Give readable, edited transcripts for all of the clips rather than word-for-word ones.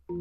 Good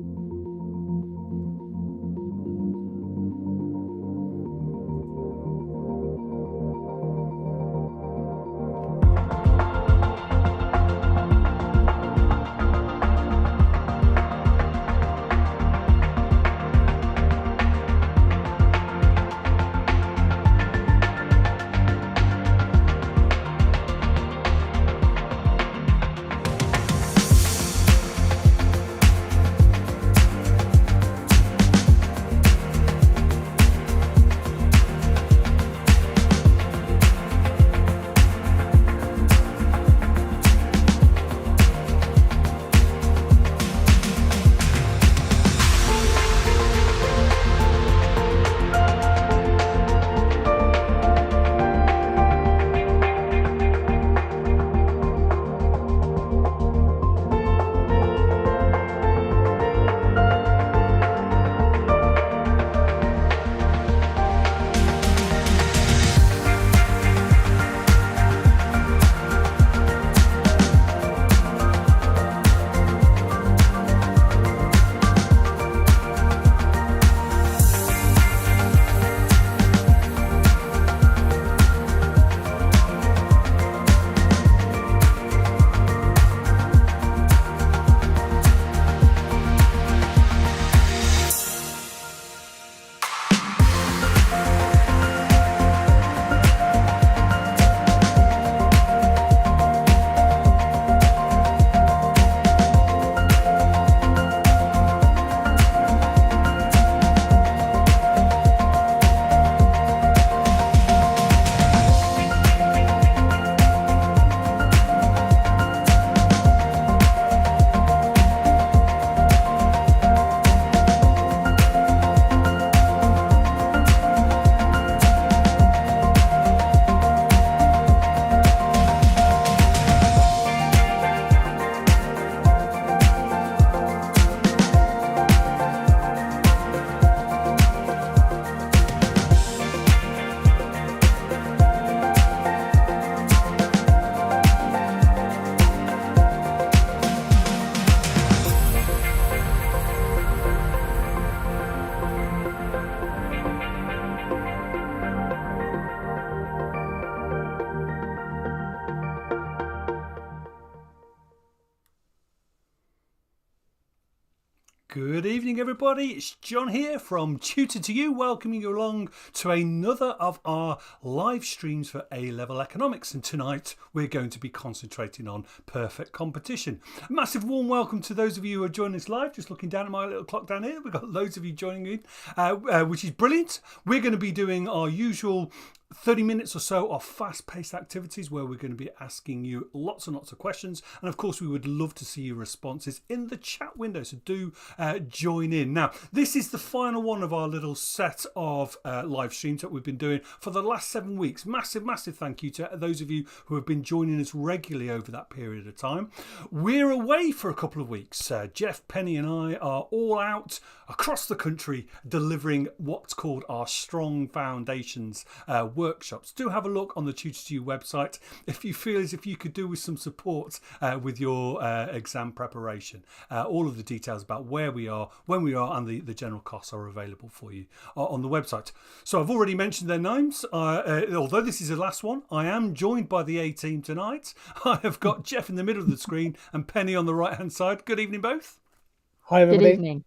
evening, everybody. It's John here from Tutor to You, welcoming you along to another of our live streams for A-Level Economics. And tonight we're going to be concentrating on perfect competition. A massive warm welcome to those of you who are joining us live. Just looking down at my little clock down here, we've got loads of you joining in, which is brilliant. We're going to be doing our usual 30 minutes or so of fast-paced activities where we're going to be asking you lots and lots of questions, and of course we would love to see your responses in the chat window, so do join in. Now, this is the final one of our little set of live streams that we've been doing for the last 7 weeks. Massive thank you to those of you who have been joining us regularly over that period of time. We're away for a couple of weeks. Geoff, Penny and I are all out across the country delivering what's called our Strong Foundations workshops. Do have a look on the Tutor to You website if you feel as if you could do with some support with your exam preparation. All of the details about where we are, when we are, and the general costs are available for you on the website. So I've already mentioned their names. Although this is the last one, I am joined by the A team tonight. I have got Geoff in the middle of the screen and Penny on the right hand side. Good evening, both. Hi, everybody. Good evening.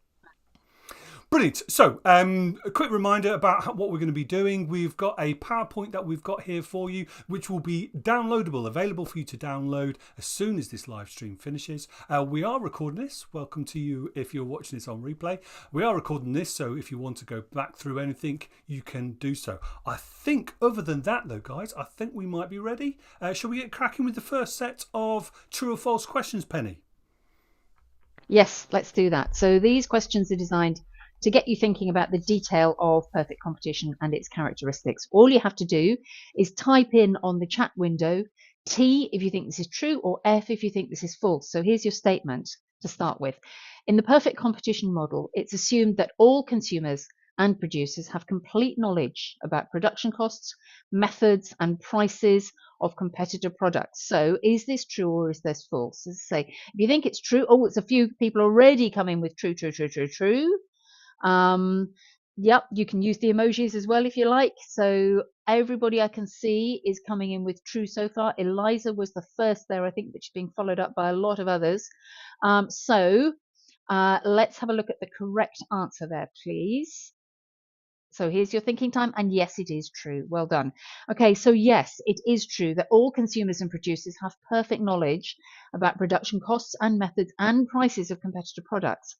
Brilliant. So a quick reminder about what we're going to be doing. We've got a PowerPoint that we've got here for you, which will be downloadable, available for you to download as soon as this live stream finishes. We are recording this. Welcome to you if you're watching this on replay. We are recording this, so if you want to go back through anything, you can do so. I think other than that, though, guys, I think we might be ready. Shall we get cracking with the first set of true or false questions, Penny? Yes, let's do that. So these questions are designed to get you thinking about the detail of perfect competition and its characteristics. All you have to do is type in on the chat window T if you think this is true, or F if you think this is false. So here's your statement to start with. In the perfect competition model, it's assumed that all consumers and producers have complete knowledge about production costs, methods, and prices of competitor products. So is this true or is this false? As I say, if you think it's true, oh, it's a few people already coming with true, true, true, true, true. Yep, you can use the emojis as well if you like. So everybody I can see is coming in with true so far. Eliza was the first there, I think, but she's being followed up by a lot of others. Let's have a look at the correct answer there, please. So here's your thinking time. And yes, it is true. Well done. Okay, so yes, it is true that all consumers and producers have perfect knowledge about production costs and methods and prices of competitor products.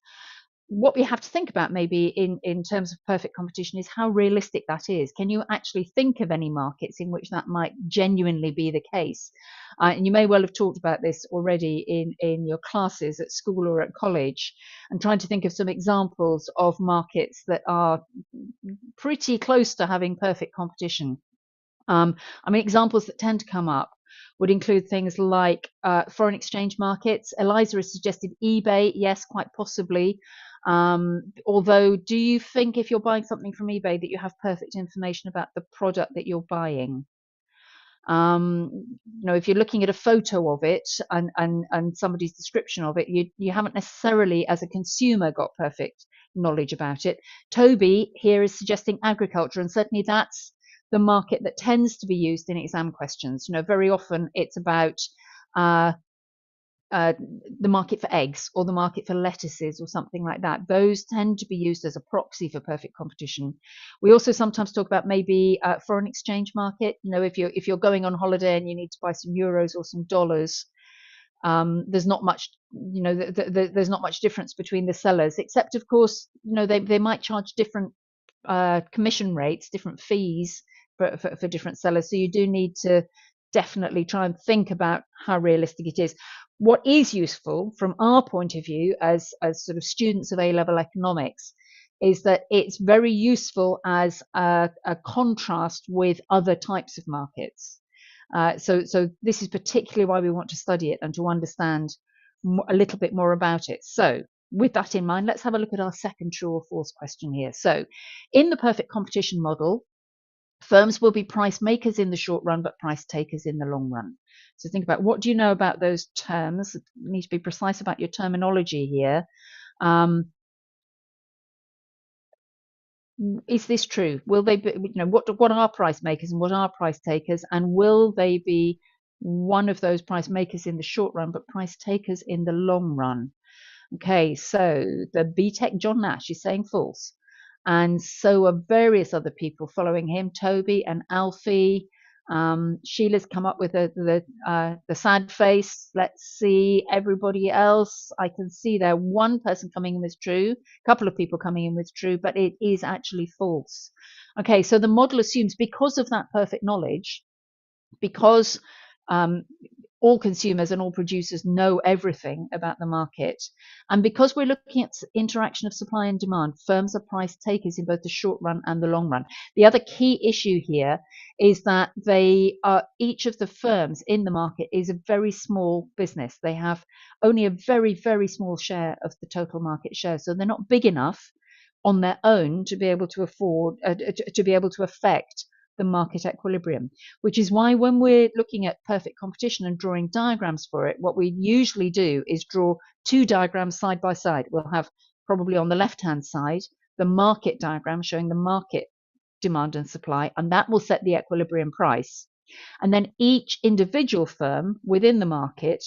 What we have to think about maybe in terms of perfect competition is how realistic that is. Can you actually think of any markets in which that might genuinely be the case? And you may well have talked about this already in your classes at school or at college, and trying to think of some examples of markets that are pretty close to having perfect competition. Examples that tend to come up would include things like foreign exchange markets. Eliza has suggested eBay. Yes, quite possibly. Although, do you think if you're buying something from eBay that you have perfect information about the product that you're buying? If you're looking at a photo of it and somebody's description of it, you haven't necessarily, as a consumer, got perfect knowledge about it. Toby here is suggesting agriculture, and certainly that's the market that tends to be used in exam questions. Very often it's about the market for eggs or the market for lettuces or something like that. Those tend to be used as a proxy for perfect competition. We also sometimes talk about maybe foreign exchange market. If you're going on holiday and you need to buy some euros or some dollars, there's not much, there's not much difference between the sellers, except of course, they might charge different commission rates, different fees for different sellers. So you do need to definitely try and think about how realistic it is. What is useful from our point of view as sort of students of A-level economics is that it's very useful as a contrast with other types of markets. So this is particularly why we want to study it and to understand a little bit more about it. So with that in mind, let's have a look at our second true or false question here. So in the perfect competition model, firms will be price makers in the short run, but price takers in the long run. So think about, what do you know about those terms? You need to be precise about your terminology here. Is this true? Will they be, what are price makers and what are price takers? And will they be one of those price makers in the short run, but price takers in the long run? Okay, so the BTEC John Nash is saying false. And so are various other people following him, Toby and Alfie. Sheila's come up with the sad face. Let's see everybody else. I can see there one person coming in with true, a couple of people coming in with true, but it is actually false. Okay, so the model assumes, because of that perfect knowledge, because all consumers and all producers know everything about the market, and because we're looking at interaction of supply and demand, firms are price takers in both the short run and the long run. The other key issue here is that each of the firms in the market is a very small business. They have only a very, very small share of the total market share, so they're not big enough on their own to be able to affect the market equilibrium, which is why when we're looking at perfect competition and drawing diagrams for it, what we usually do is draw two diagrams side by side. We'll have probably on the left-hand side the market diagram showing the market demand and supply, and that will set the equilibrium price. And then each individual firm within the market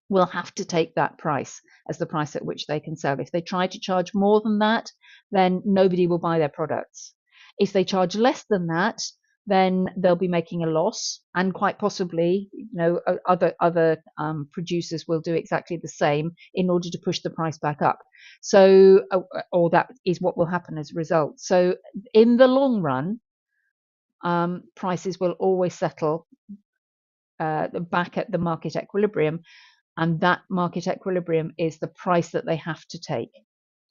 will have to take that price as the price at which they can sell. If they try to charge more than that, then nobody will buy their products. If they charge less than that, then they'll be making a loss, and quite possibly, other producers will do exactly the same in order to push the price back up. So, or that is what will happen as a result. So, in the long run, prices will always settle back at the market equilibrium, and that market equilibrium is the price that they have to take.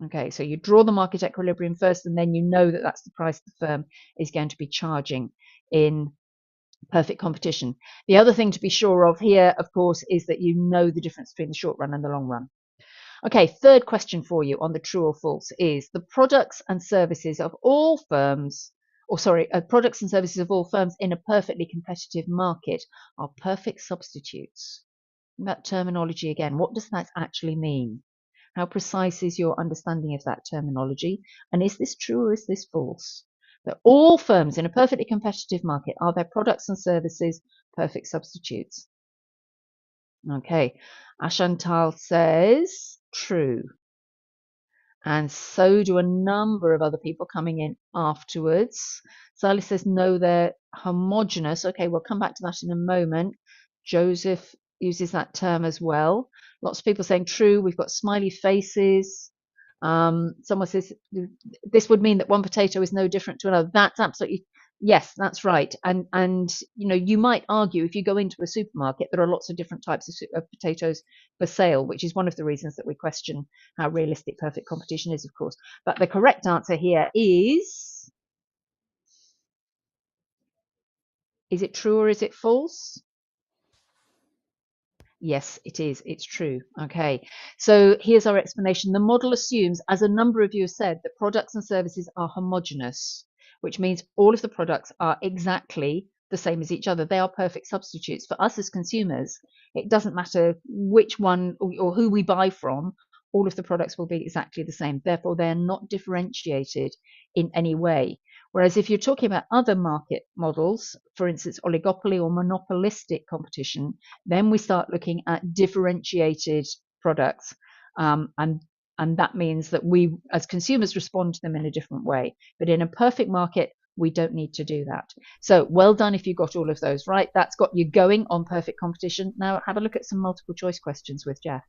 Okay, so you draw the market equilibrium first, and then you know that that's the price the firm is going to be charging in perfect competition. The other thing to be sure of here, of course, is that you know the difference between the short run and the long run. Okay, third question for you on the true or false is the products and services of all firms, products and services of all firms in a perfectly competitive market are perfect substitutes. That terminology again, what does that actually mean? How precise is your understanding of that terminology? And is this true or is this false? That all firms in a perfectly competitive market are their products and services perfect substitutes. Okay, Ashantal says true. And so do a number of other people coming in afterwards. Sally says no, they're homogenous. Okay, we'll come back to that in a moment. Joseph uses that term as well. Lots of people saying true. We've got smiley faces. Someone says this would mean that one potato is no different to another. That's absolutely yes, that's right. And you might argue if you go into a supermarket, there are lots of different types of potatoes for sale, which is one of the reasons that we question how realistic perfect competition is, of course. But the correct answer here is it true or is it false? Yes, it is. It's true. Okay. So here's our explanation. The model assumes, as a number of you have said, that products and services are homogeneous, which means all of the products are exactly the same as each other. They are perfect substitutes. For us as consumers, it doesn't matter which one or who we buy from, all of the products will be exactly the same. Therefore, they're not differentiated in any way. Whereas if you're talking about other market models, for instance, oligopoly or monopolistic competition, then we start looking at differentiated products, and that means that we, as consumers, respond to them in a different way. But in a perfect market, we don't need to do that. So well done if you got all of those right. That's got you going on perfect competition. Now have a look at some multiple choice questions with Geoff.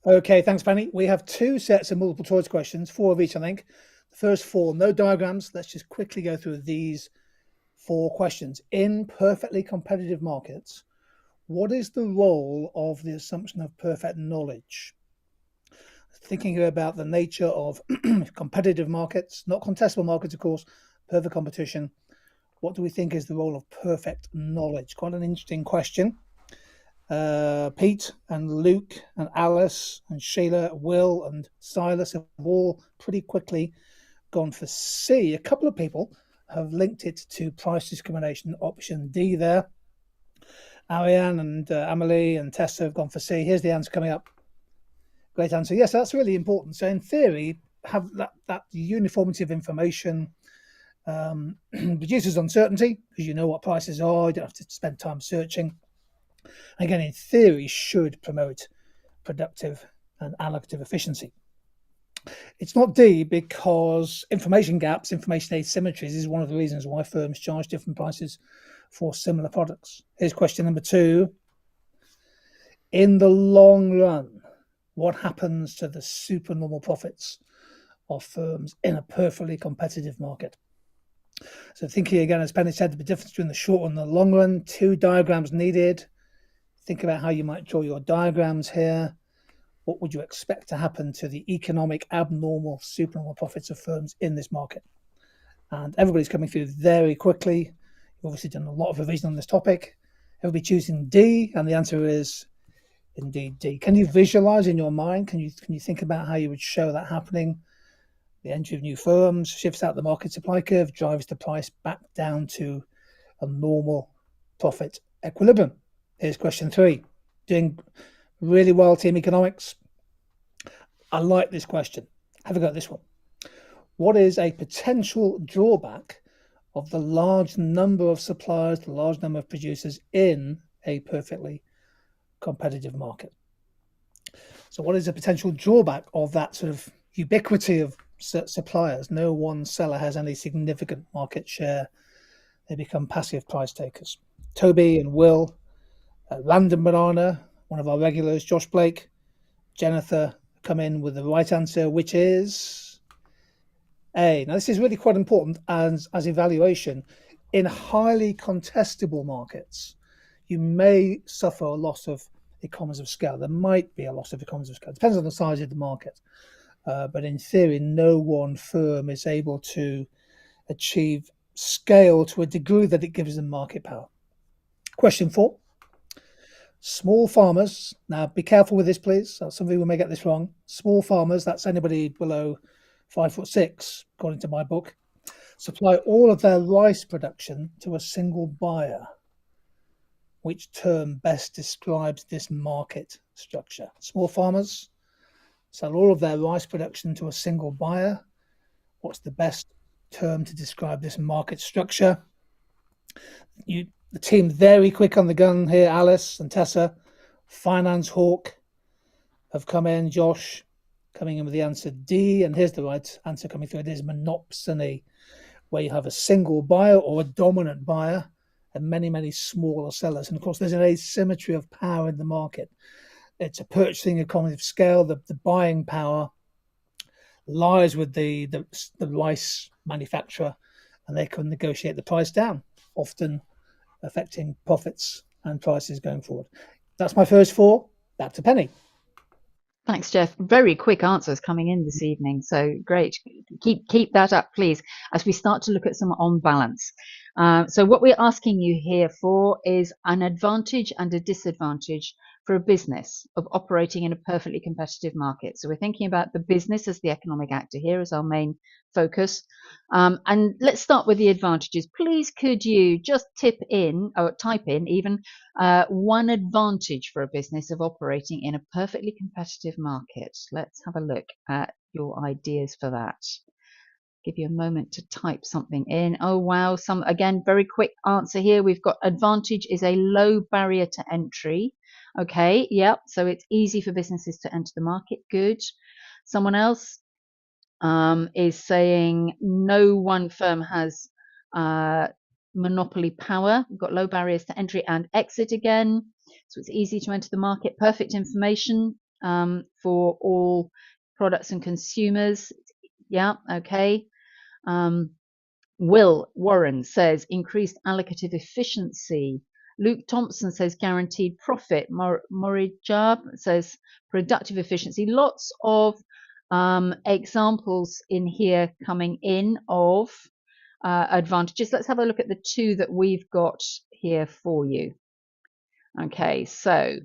Okay, thanks, Penny. We have two sets of multiple choice questions, 4 of each, I think. The first 4, no diagrams. Let's just quickly go through these 4 questions. In perfectly competitive markets, what is the role of the assumption of perfect knowledge? Thinking here about the nature of competitive markets, not contestable markets, of course, perfect competition. What do we think is the role of perfect knowledge? Quite an interesting question. Pete and Luke and Alice and Sheila, Will and Silas have all pretty quickly gone for C. A couple of people have linked it to price discrimination, option D there. Ariane and Amelie and Tessa have gone for C. Here's the answer coming up. Great answer. Yes, that's really important. So in theory, have that uniformity of information reduces uncertainty because you know what prices are. You don't have to spend time searching. Again, in theory, should promote productive and allocative efficiency. It's not D because information gaps, information asymmetries is one of the reasons why firms charge different prices for similar products. Here's question number 2. In the long run, what happens to the supernormal profits of firms in a perfectly competitive market? So thinking again, as Penny said, the difference between the short and the long run, 2 diagrams needed. Think about how you might draw your diagrams here. What would you expect to happen to the economic abnormal supernormal profits of firms in this market? And everybody's coming through very quickly. You've obviously done a lot of revision on this topic. Everybody choosing D, and the answer is indeed D. Can you visualize in your mind? Can you think about how you would show that happening? The entry of new firms shifts out the market supply curve, drives the price back down to a normal profit equilibrium. Here's question 3. Doing really well, team economics. I like this question. Have a go at this one. What is a potential drawback of the large number of suppliers, the large number of producers in a perfectly competitive market? So what is a potential drawback of that sort of ubiquity of suppliers? No one seller has any significant market share. They become passive price takers. Toby and Will, Random Banana, one of our regulars, Josh Blake, Jennifer come in with the right answer, which is A. Now, this is really quite important as evaluation. In highly contestable markets, you may suffer a loss of economies of scale. There might be a loss of economies of scale. It depends on the size of the market. But in theory, no one firm is able to achieve scale to a degree that it gives them market power. Question 4. Small farmers, now be careful with this, please. Some people may get this wrong. Small farmers, that's anybody below 5'6", according to my book, supply all of their rice production to a single buyer. Which term best describes this market structure? Small farmers sell all of their rice production to a single buyer. What's the best term to describe this market structure? The team very quick on the gun here. Alice and Tessa, Finance Hawk have come in. Josh coming in with the answer D, and here's the right answer coming through. It is monopsony, where you have a single buyer or a dominant buyer and many, many smaller sellers. And of course, there's an asymmetry of power in the market. It's a purchasing economy of scale. The buying power lies with the rice manufacturer, and they can negotiate the price down, often affecting profits and prices going forward. That's my first four. Back to Penny. Thanks, Geoff. Very quick answers coming in this evening. So great. Keep that up, please, as we start to look at some on balance. So what we're asking you here for is an advantage and a disadvantage for a business of operating in a perfectly competitive market. So we're thinking about the business as the economic actor here as our main focus. And let's start with the advantages. Please, could you just type in even one advantage for a business of operating in a perfectly competitive market? Let's have a look at your ideas for that. Give you a moment to type something in. Oh, wow. Again, very quick answer here. We've got advantage is a low barrier to entry. Okay. Yep. So it's easy for businesses to enter the market. Good. Someone else is saying no one firm has monopoly power. We've got low barriers to entry and exit again. So it's easy to enter the market. Perfect information for all products and consumers. Yeah. Okay. Will Warren says increased allocative efficiency. Luke Thompson says guaranteed profit. Morijab says productive efficiency. Lots of examples in here coming in of advantages. Let's have a look at the two that we've got here for you. Okay, so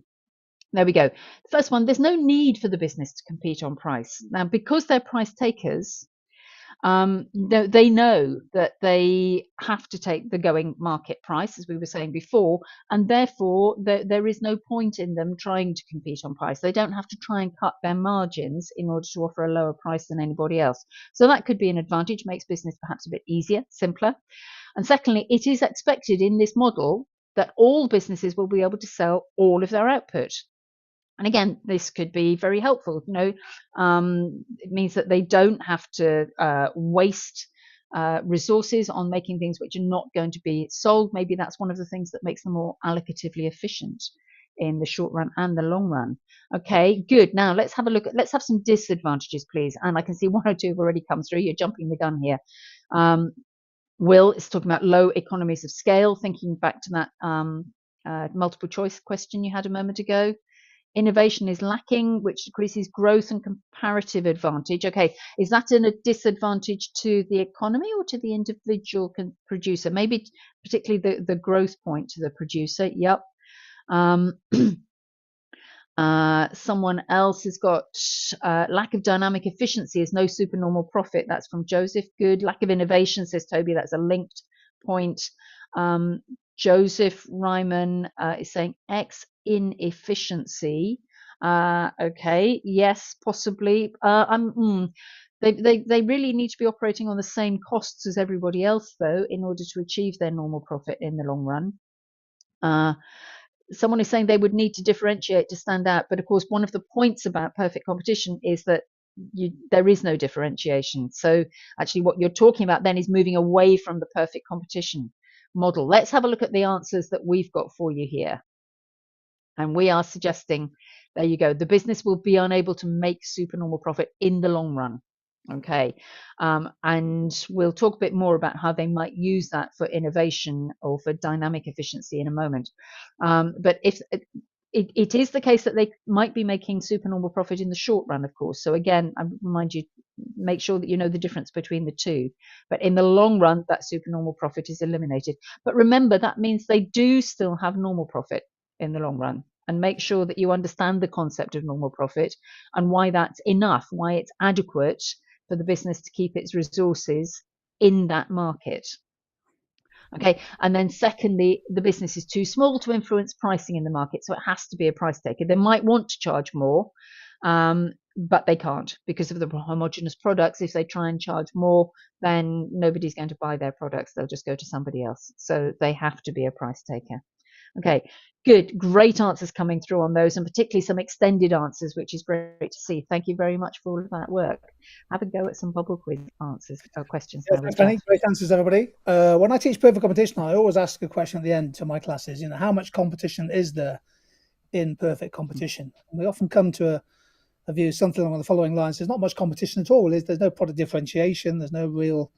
there we go. The first one, there's no need for the business to compete on price. Now, because they're price takers, they know that they have to take the going market price, as we were saying before, and therefore there is no point in them trying to compete on price. They don't have to try and cut their margins in order to offer a lower price than anybody else. So that could be an advantage, makes business perhaps a bit easier, simpler. And secondly, it is expected in this model that all businesses will be able to sell all of their output. And again, this could be very helpful. It means that they don't have to waste resources on making things which are not going to be sold. Maybe that's one of the things that makes them more allocatively efficient in the short run and the long run. Okay, good. Now let's have a look. Let's have some disadvantages, please. And I can see one or two have already come through. You're jumping the gun here. Will is talking about low economies of scale, thinking back to that multiple choice question you had a moment ago. Innovation is lacking, which decreases growth and comparative advantage. Okay, is that a disadvantage to the economy or to the individual producer? Maybe particularly the growth point to the producer. Yep. Someone else has got lack of dynamic efficiency is no supernormal profit. That's from Joseph. Good. Lack of innovation, says Toby. That's a linked point. Joseph Ryman is saying X inefficiency. Okay, yes, possibly. They really need to be operating on the same costs as everybody else, though, in order to achieve their normal profit in the long run. Someone is saying they would need to differentiate to stand out, but of course, one of the points about perfect competition is that there is no differentiation. So actually, what you're talking about then is moving away from the perfect competition model. Let's have a look at the answers that we've got for you here. And we are suggesting, there you go, the business will be unable to make supernormal profit in the long run. Okay, and we'll talk a bit more about how they might use that for innovation or for dynamic efficiency in a moment. But if it is the case that they might be making supernormal profit in the short run, of course. So again, I remind you, make sure that you know the difference between the two. But in the long run, that supernormal profit is eliminated. But remember, that means they do still have normal profit in the long run. and make sure that you understand the concept of normal profit and why that's enough, why it's adequate for the business to keep its resources in that market. Okay, and then secondly, the business is too small to influence pricing in the market, so it has to be a price taker. They might want to charge more, but they can't because of the homogenous products. If they try and charge more, then nobody's going to buy their products. They'll just go to somebody else. So they have to be a price taker. Okay, good. Great answers coming through on those, and particularly some extended answers, which is great to see. Thank you very much for all of that work. Have a go at some bubble quiz questions now. Thanks, Penny. Great answers, everybody. When I teach perfect competition, I always ask a question at the end to my classes. How much competition is there in perfect competition? And we often come to a view something along the following lines: there's not much competition at all. There's no product differentiation. There's no real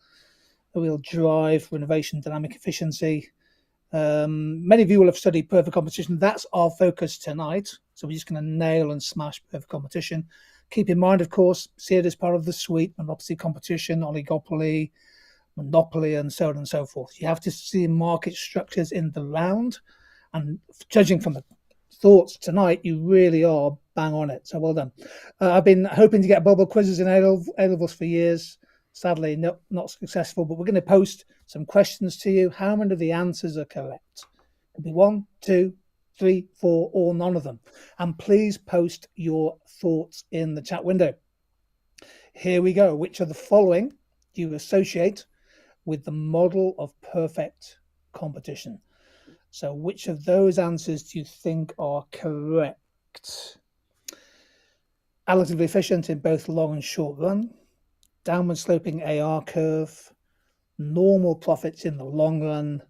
drive for innovation, dynamic efficiency. Many of you will have studied perfect competition. That's our focus tonight. So we're just going to nail and smash perfect competition. Keep in mind, of course, see it as part of the suite: monopoly, competition, oligopoly, monopoly, and so on and so forth. You have to see market structures in the round, and judging from the thoughts tonight, you really are bang on it. So well done. I've been hoping to get bubble quizzes in A-levels for years. Sadly, not successful, but we're going to post some questions to you. How many of the answers are correct? Could be 1, 2, 3, 4, or none of them. And please post your thoughts in the chat window. Here we go. Which of the following do you associate with the model of perfect competition? So which of those answers do you think are correct? Relatively efficient in both long and short run, downward sloping AR curve, normal profits in the long run,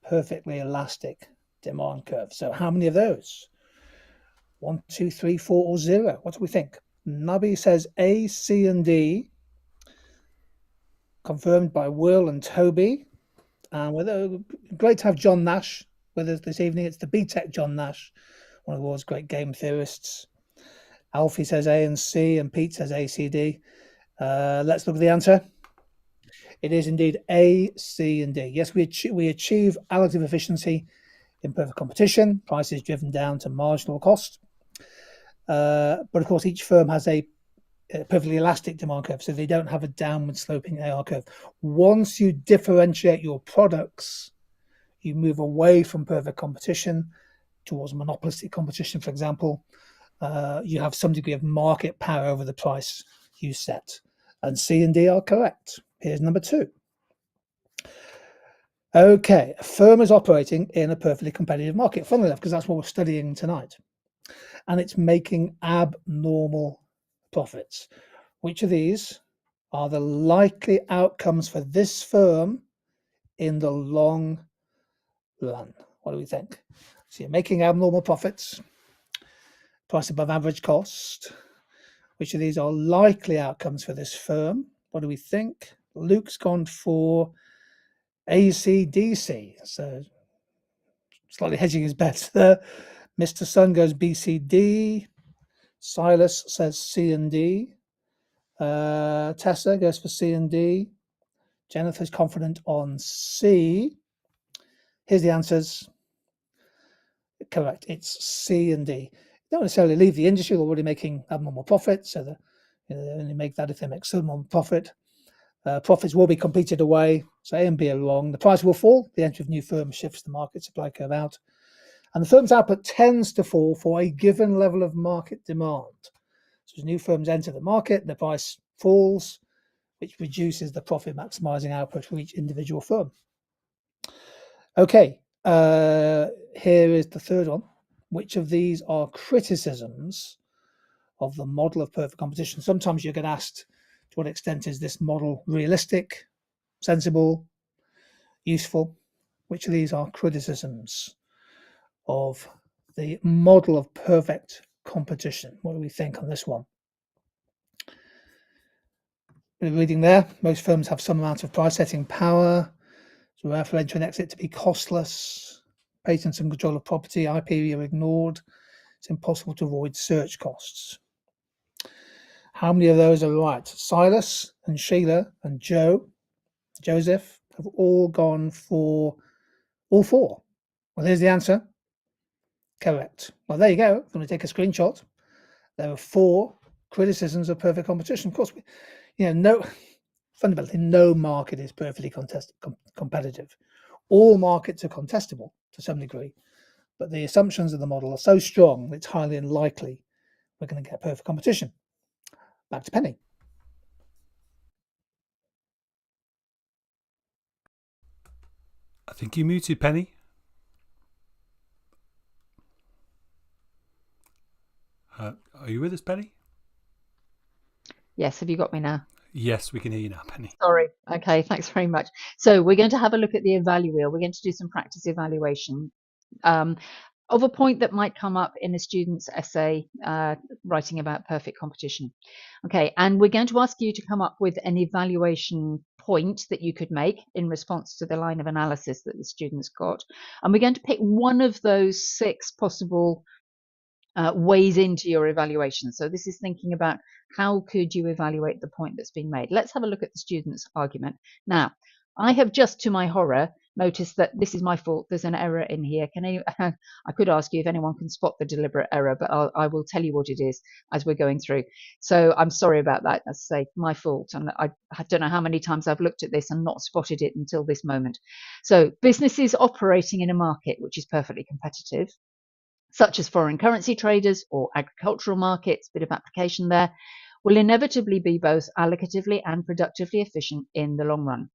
perfectly elastic demand curve. So how many of those? 1, 2, 3, 4, or 0? What do we think? Nubby says A, C, and D. Confirmed by Will and Toby. And great to have John Nash with us this evening. It's the BTEC John Nash, one of the world's great game theorists. Alfie says A and C, and Pete says A, C, D. Let's look at the answer. It is indeed A, C, and D. Yes, we achieve relative efficiency in perfect competition. Price is driven down to marginal cost. But of course, each firm has a perfectly elastic demand curve, so they don't have a downward sloping AR curve. Once you differentiate your products, you move away from perfect competition towards monopolistic competition, for example. You have some degree of market power over the price you set. And C and D are correct. Here's number 2. Okay, a firm is operating in a perfectly competitive market, funnily enough, because that's what we're studying tonight. And it's making abnormal profits. Which of these are the likely outcomes for this firm in the long run? What do we think? So you're making abnormal profits, price above average cost. Which of these are likely outcomes for this firm? What do we think? Luke's gone for ACDC, so slightly hedging his bets there. Mr. Sun goes BCD. Silas says C and D. Tessa goes for C and D. Jennifer's confident on C. Here's the answers. Correct. It's C and D. They don't necessarily leave the industry. They're already making abnormal profit, so they only make that if they make some profit. Profits will be competed away, so A and B are wrong. The price will fall. The entry of new firms shifts the market supply curve out. And the firm's output tends to fall for a given level of market demand. So as new firms enter the market, the price falls, which reduces the profit maximizing output for each individual firm. Okay, here is the third one. Which of these are criticisms of the model of perfect competition? Sometimes you get asked, to what extent is this model realistic, sensible, useful? Which of these are criticisms of the model of perfect competition? What do we think on this one? Reading there, most firms have some amount of price setting power, so we have for entry and exit to be costless. Patents and control of property, IP are ignored. It's impossible to avoid search costs. How many of those are right? Silas and Sheila and Joseph have all gone for all 4. Well, here's the answer. Correct. Well, there you go. I'm going to take a screenshot. There are 4 criticisms of perfect competition. Of course, fundamentally, no market is perfectly competitive. All markets are contestable to some degree, but the assumptions of the model are so strong that it's highly unlikely we're going to get perfect competition. Back to Penny. I think you muted, Penny. Are you with us, Penny? Yes, have you got me now? Yes, we can hear you now, Penny. Sorry. Okay, thanks very much. So we're going to have a look at the evalu wheel. We're going to do some practice evaluation of a point that might come up in a student's essay writing about perfect competition. Okay, and we're going to ask you to come up with an evaluation point that you could make in response to the line of analysis that the student's got. And we're going to pick one of those 6 possible ways into your evaluation. So this is thinking about how could you evaluate the point that's been made. Let's have a look at the student's argument. Now, I have just, to my horror, noticed that this is my fault. There's an error in here. I could ask you if anyone can spot the deliberate error, but I will tell you what it is as we're going through. So I'm sorry about that. As I say, my fault. And I don't know how many times I've looked at this and not spotted it until this moment. So businesses operating in a market which is perfectly competitive, such as foreign currency traders or agricultural markets, bit of application there, will inevitably be both allocatively and productively efficient in the long run.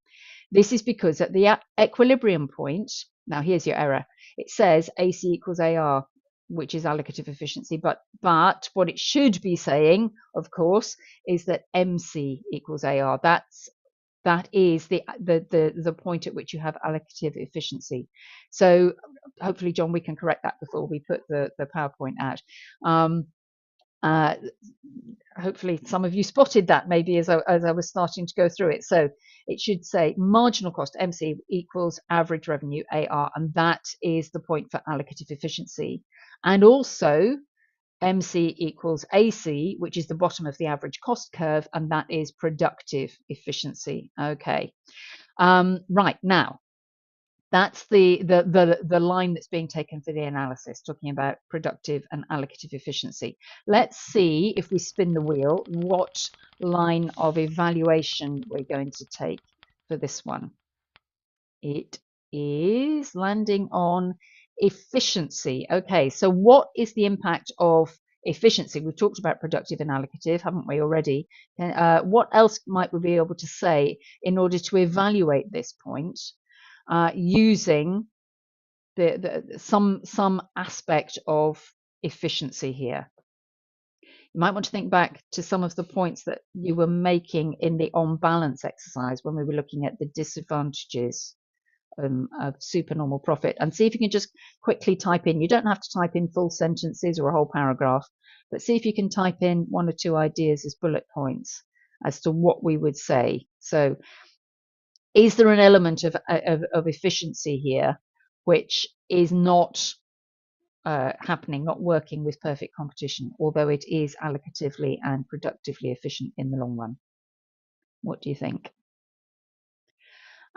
This is because at the equilibrium point, now here's your error, it says AC equals AR, which is allocative efficiency, but what it should be saying, of course, is that MC equals AR. That is the point at which you have allocative efficiency. So hopefully, John, we can correct that before we put the PowerPoint out. Hopefully some of you spotted that maybe as I was starting to go through it. So it should say marginal cost MC equals average revenue AR, and that is the point for allocative efficiency. And also MC equals AC, which is the bottom of the average cost curve, and that is productive efficiency. Okay, right now, that's the line that's being taken for the analysis, talking about productive and allocative efficiency. Let's see if we spin the wheel, what line of evaluation we're going to take for this one. It is landing on efficiency. Okay, so what is the impact of efficiency? We've talked about productive and allocative, haven't we already? What else might we be able to say in order to evaluate this point using some aspect of efficiency here? You might want to think back to some of the points that you were making in the on balance exercise when we were looking at the disadvantages of supernormal profit, and see if you can just quickly type in. You don't have to type in full sentences or a whole paragraph, but see if you can type in 1 or 2 ideas as bullet points as to what we would say. So is there an element of efficiency here which is not happening, not working with perfect competition, although it is allocatively and productively efficient in the long run? What do you think?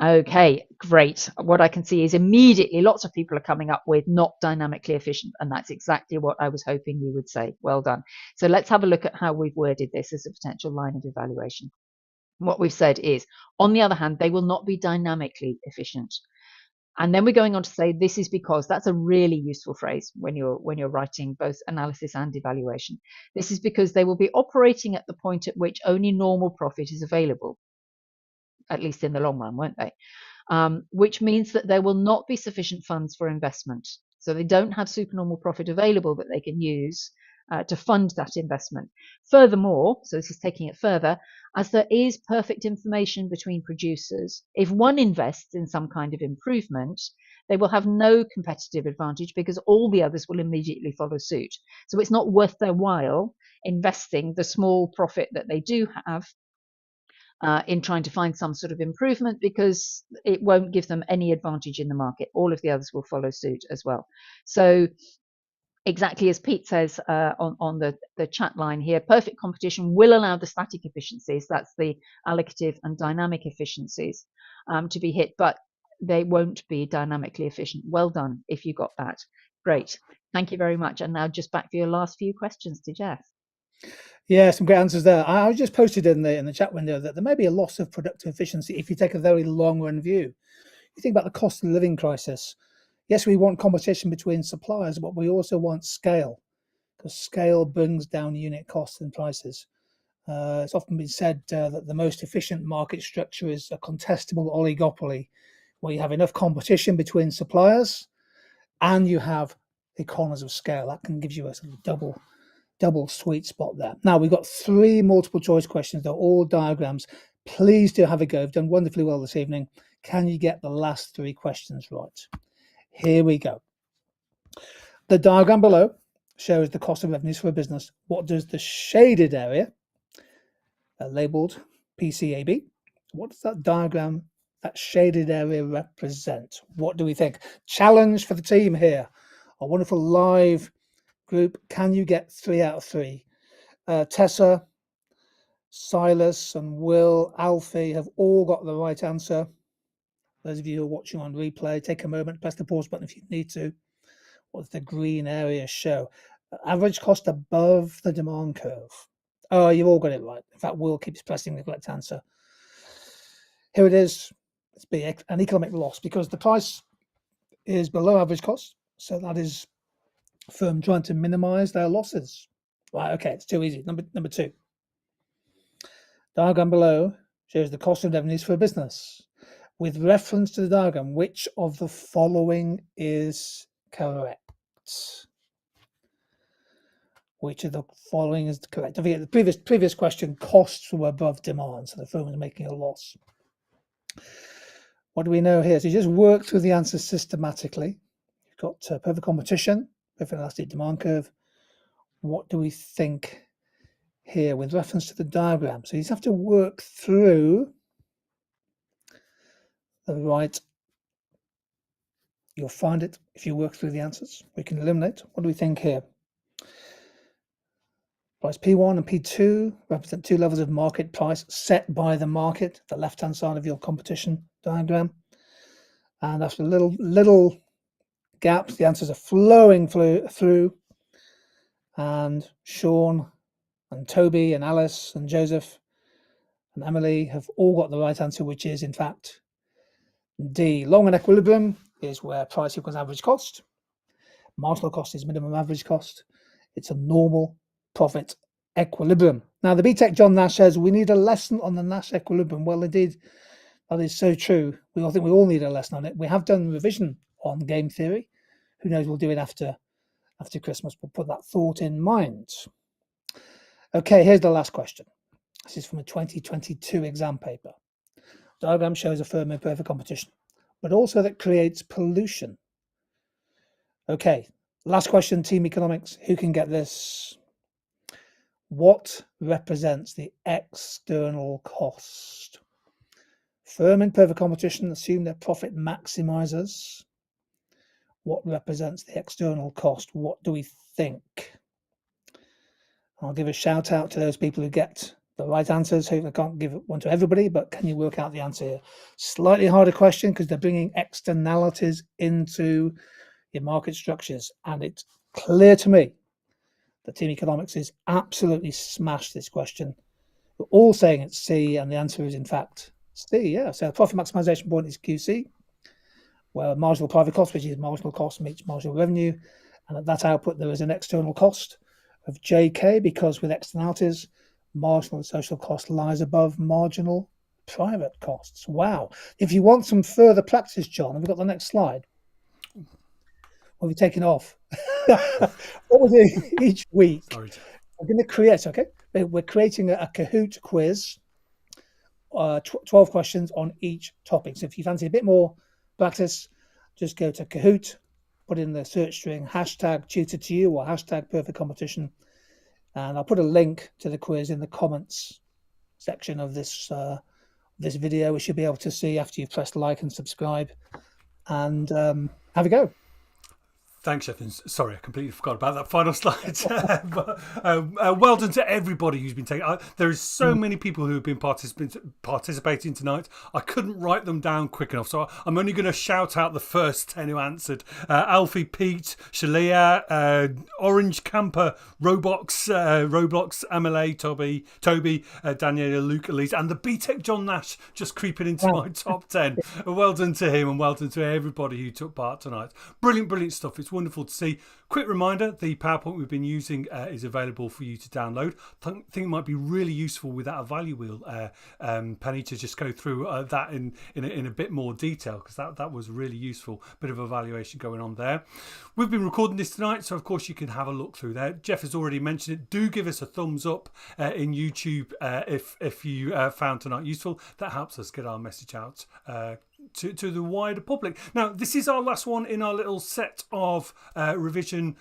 Okay, great. What I can see is immediately lots of people are coming up with not dynamically efficient, and that's exactly what I was hoping you would say. Well done. So let's have a look at how we've worded this as a potential line of evaluation. What we've said is, on the other hand, they will not be dynamically efficient. And then we're going on to say this is because, that's a really useful phrase when you're writing both analysis and evaluation. This is because they will be operating at the point at which only normal profit is available, at least in the long run, won't they? Which means that there will not be sufficient funds for investment. So they don't have supernormal profit available that they can use to fund that investment. Furthermore, so this is taking it further, as there is perfect information between producers, if one invests in some kind of improvement, they will have no competitive advantage because all the others will immediately follow suit. So it's not worth their while investing the small profit that they do have in trying to find some sort of improvement, because it won't give them any advantage in the market. All of the others will follow suit as well. So exactly as Pete says on the chat line here, perfect competition will allow the static efficiencies, that's the allocative and dynamic efficiencies, to be hit, but they won't be dynamically efficient. Well done if you got that. Great. Thank you very much. And now just back for your last few questions to Geoff. Yeah, some great answers there. I just posted in the chat window that there may be a loss of productive efficiency if you take a very long run view. You think about the cost of living crisis. Yes, we want competition between suppliers, but we also want scale, because scale brings down unit costs and prices. It's often been said that the most efficient market structure is a contestable oligopoly, where you have enough competition between suppliers and you have economies of scale. That can give you a sort of double sweet spot there. Now, we've got 3 multiple choice questions. They're all diagrams. Please do have a go. You've done wonderfully well this evening. Can you get the last 3 questions right? Here we go. The diagram below shows the cost of revenues for a business. What does the shaded area, labeled PCAB, what does that diagram, that shaded area represent? What do we think? Challenge for the team here. A wonderful live group. Can you get 3 out of 3? Tessa, Silas and Will, Alfie have all got the right answer. Those of you who are watching on replay, take a moment, press the pause button if you need to. What does the green area show? Average cost above the demand curve. Oh, you've all got it right. In fact, Will keeps pressing the correct answer. Here it is. It's be an economic loss because the price is below average cost. So that is firm trying to minimize their losses. Right, okay, it's too easy. Number 2. Diagram below shows the cost of revenues for a business. With reference to the diagram, which of the following is correct? Which of the following is correct? I forget the previous question, costs were above demand, so the firm was making a loss. What do we know here? So you just work through the answers systematically. You've got perfect competition, perfect elastic demand curve. What do we think here with reference to the diagram? So you just have to work through the right. You'll find it if you work through the answers. We can eliminate. What do we think here? Price P1 and P2 represent 2 levels of market price set by the market, the left-hand side of your competition diagram. And after little gaps, the answers are flowing through. And Sean and Toby and Alice and Joseph and Emily have all got the right answer, which is, in fact, D. Long and equilibrium is where price equals average cost. Marginal cost is minimum average cost. It's a normal profit equilibrium. Now, the BTEC John Nash says we need a lesson on the Nash equilibrium. Well, indeed, that is so true. I think we all need a lesson on it. We have done revision on game theory. Who knows, we'll do it after Christmas. We'll put that thought in mind. Okay, here's the last question. This is from a 2022 exam paper. The diagram shows a firm in perfect competition, but also that creates pollution. Okay, last question, team economics. Who can get this? What represents the external cost? Firm in perfect competition, assume they're profit maximizers. What represents the external cost? What do we think? I'll give a shout out to those people who get the right answers. Hopefully I can't give one to everybody, but can you work out the answer here? Slightly harder question because they're bringing externalities into your market structures. And it's clear to me that team economics is absolutely smashed this question. We're all saying it's C, and the answer is in fact C. Yeah, so the profit maximization point is QC, where marginal private cost, which is marginal cost, meets marginal revenue. And at that output, there is an external cost of JK, because with externalities, marginal and social cost lies above marginal private costs. Wow. If you want some further practice, John, have we got the next slide? Or have we taken off? What we're doing each week, Sorry. we're going to create, okay? We're creating a Kahoot quiz, 12 questions on each topic. So if you fancy a bit more practice, just go to Kahoot, put in the search string hashtag tutor to you or hashtag perfect competition, and I'll put a link to the quiz in the comments section of this this video. We should be able to see after you've pressed like and subscribe, and have a go. Thanks, Geoff. And sorry, I completely forgot about that final slide. But, well done to everybody who's been taking. There is so many people who have been participating tonight. I couldn't write them down quick enough, so I'm only going to shout out the first 10 who answered: Alfie, Pete, Shalia, Orange Camper, Roblox, MLA, Toby, Daniela, Luke, Elise, and the BTEC John Nash just creeping into my top 10. Well done to him, and well done to everybody who took part tonight. Brilliant stuff. It's wonderful to see. Quick reminder, the PowerPoint we've been using is available for you to download. I think it might be really useful without a value wheel, Penny, to just go through that in a bit more detail, because that was really useful. Bit of evaluation going on there. We've been recording this tonight, so of course you can have a look through there. Geoff has already mentioned it. Do give us a thumbs up in YouTube if you found tonight useful. That helps us get our message out to the wider public. Now, this is our last one in our little set of revision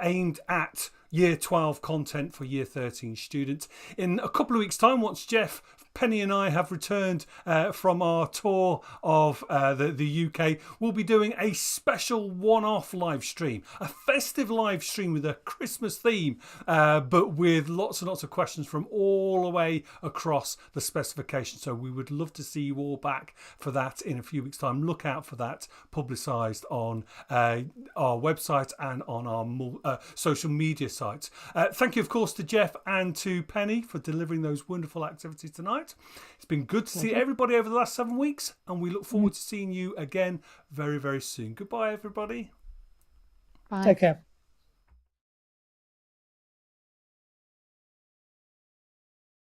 aimed at Year 12 content for Year 13 students. In a couple of weeks' time, once Geoff, Penny and I have returned from our tour of the UK, we'll be doing a special one-off live stream, a festive live stream with a Christmas theme, but with lots and lots of questions from all the way across the specification. So we would love to see you all back for that in a few weeks' time. Look out for that publicised on our website and on our social media sites. Thank you, of course, to Geoff and to Penny for delivering those wonderful activities tonight. It's been good to see everybody over the last 7 weeks, and we look forward to seeing you again very, very soon. Goodbye, everybody. Bye. Take care.